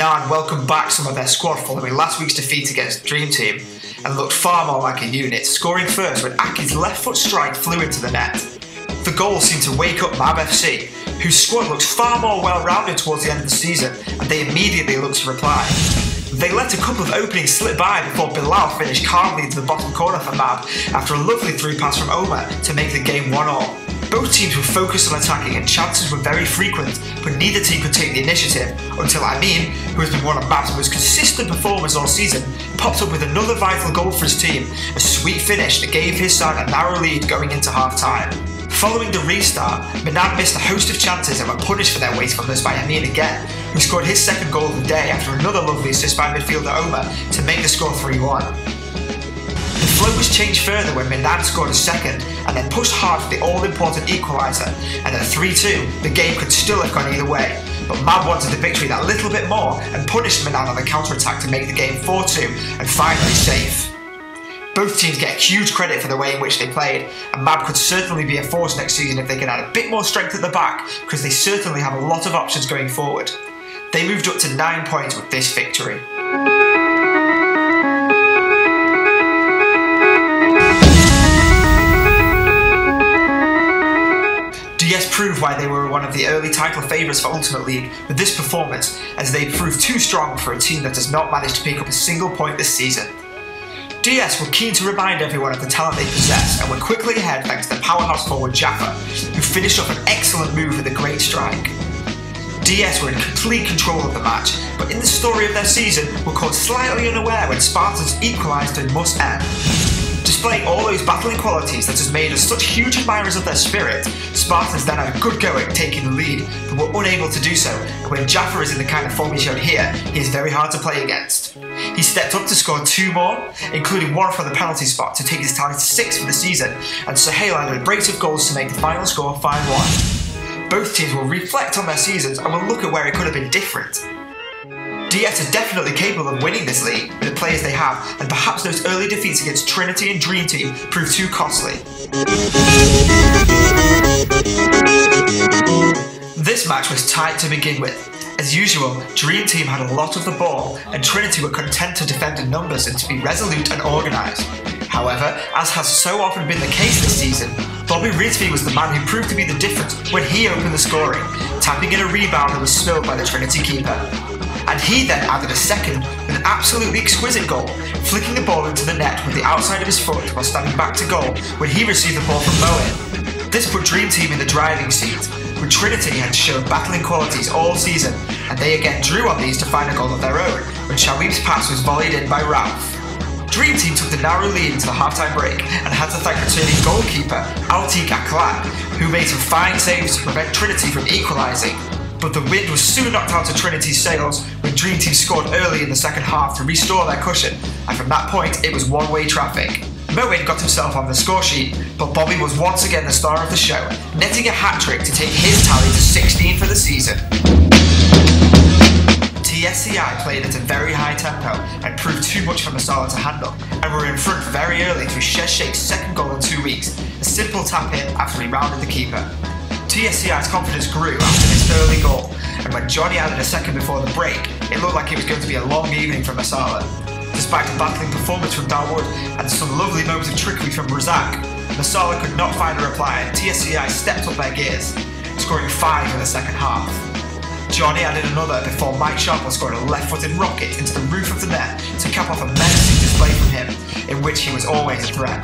Minan welcomed back some of their squad following last week's defeat against Dream Team and looked far more like a unit, scoring first when Aki's left foot strike flew into the net. The goal seemed to wake up MAB FC, whose squad looks far more well-rounded towards the end of the season, and they immediately looked to reply. They let a couple of openings slip by before Bilal finished calmly into the bottom corner for MAB after a lovely through pass from Omar to make the game 1-1. Both teams were focused on attacking and chances were very frequent, but neither team could take the initiative until Amin, who has been one of MAB's most consistent performers all season, popped up with another vital goal for his team, a sweet finish that gave his side a narrow lead going into half-time. Following the restart, Minan missed a host of chances and were punished for their wastefulness by Amin again, who scored his second goal of the day after another lovely assist by midfielder Omar to make the score 3-1. The flow was changed further when Minan scored a second and then pushed hard for the all-important equaliser, and at 3-2, the game could still have gone either way, but MAB wanted the victory that little bit more and punished Minan on the counter-attack to make the game 4-2 and finally safe. Both teams get huge credit for the way in which they played, and MAB could certainly be a force next season if they can add a bit more strength at the back, because they certainly have a lot of options going forward. They moved up to 9 points with this victory. DS proved why they were one of the early title favourites for Ultimate League with this performance, as they proved too strong for a team that does not manage to pick up a single point this season. DS were keen to remind everyone of the talent they possess and were quickly ahead thanks to the powerhouse forward Jaffa, who finished off an excellent move with a great strike. DS were in complete control of the match, but in the story of their season were caught slightly unaware when Spartans equalised in must-end. Displaying all those battling qualities that has made us such huge admirers of their spirit, Spartans then had a good go at taking the lead, but were unable to do so, and when Jaffa is in the kind of form he showed here, he is very hard to play against. He stepped up to score 2 more, including one from the penalty spot to take his tally to 6 for the season, and Sohail added a brace of goals to make the final score 5-1. Both teams will reflect on their seasons and will look at where it could have been different. DS are definitely capable of winning this league with the players they have, and perhaps those early defeats against Trinity and Dream Team proved too costly. This match was tight to begin with. As usual, Dream Team had a lot of the ball, and Trinity were content to defend in numbers and to be resolute and organised. However, as has so often been the case this season, Bobby Risby was the man who proved to be the difference when he opened the scoring, tapping in a rebound that was spilled by the Trinity keeper. And he then added a second with an absolutely exquisite goal, flicking the ball into the net with the outside of his foot while standing back to goal when he received the ball from Moen. This put Dream Team in the driving seat, but Trinity had shown battling qualities all season, and they again drew on these to find a goal of their own when Shawib's pass was volleyed in by Ralph. Dream Team took the narrow lead into the half-time break and had to thank returning goalkeeper Altik Aklan, who made some fine saves to prevent Trinity from equalising. But the wind was soon knocked out of Trinity's sails when Dream Team scored early in the second half to restore their cushion, and from that point it was one-way traffic. Moen got himself on the score sheet, but Bobby was once again the star of the show, netting a hat-trick to take his tally to 16 for the season. TSCI played at a very high tempo and proved too much for Masala to handle, and were in front very early through Shez Sheikh's second goal in 2 weeks, a simple tap-in after he rounded the keeper. TSCI's confidence grew after this early goal, and when Johnny added a second before the break, it looked like it was going to be a long evening for Masala. Despite a battling performance from Dawood and some lovely moments of trickery from Razak, Masala could not find a reply and TSCI stepped up their gears, scoring 5 in the second half. Johnny added another before Mike Sharple scored a left-footed rocket into the roof of the net to cap off a menacing display from him, in which he was always a threat.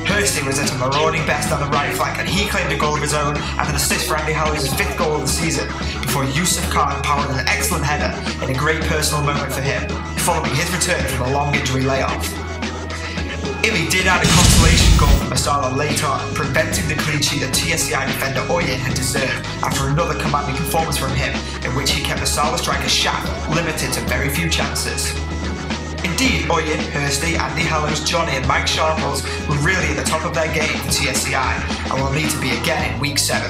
Hursty was at a marauding best on the right flank, and he claimed a goal of his own and an assist for Andy Hallow's 5th goal of the season, before Yusuf Khan powered an excellent header in a great personal moment for him, following his return from a long injury layoff. Imi did add a consolation goal for Masala late on, preventing the clean sheet that TSCI defender Oyen had deserved after another commanding performance from him, in which he kept Masala striker's shaft limited to very few chances. Indeed, Oyen, Hursty, Andy Hallows, Johnny and Mike Sharples were really at the top of their game for TSCI and will need to be again in week 7.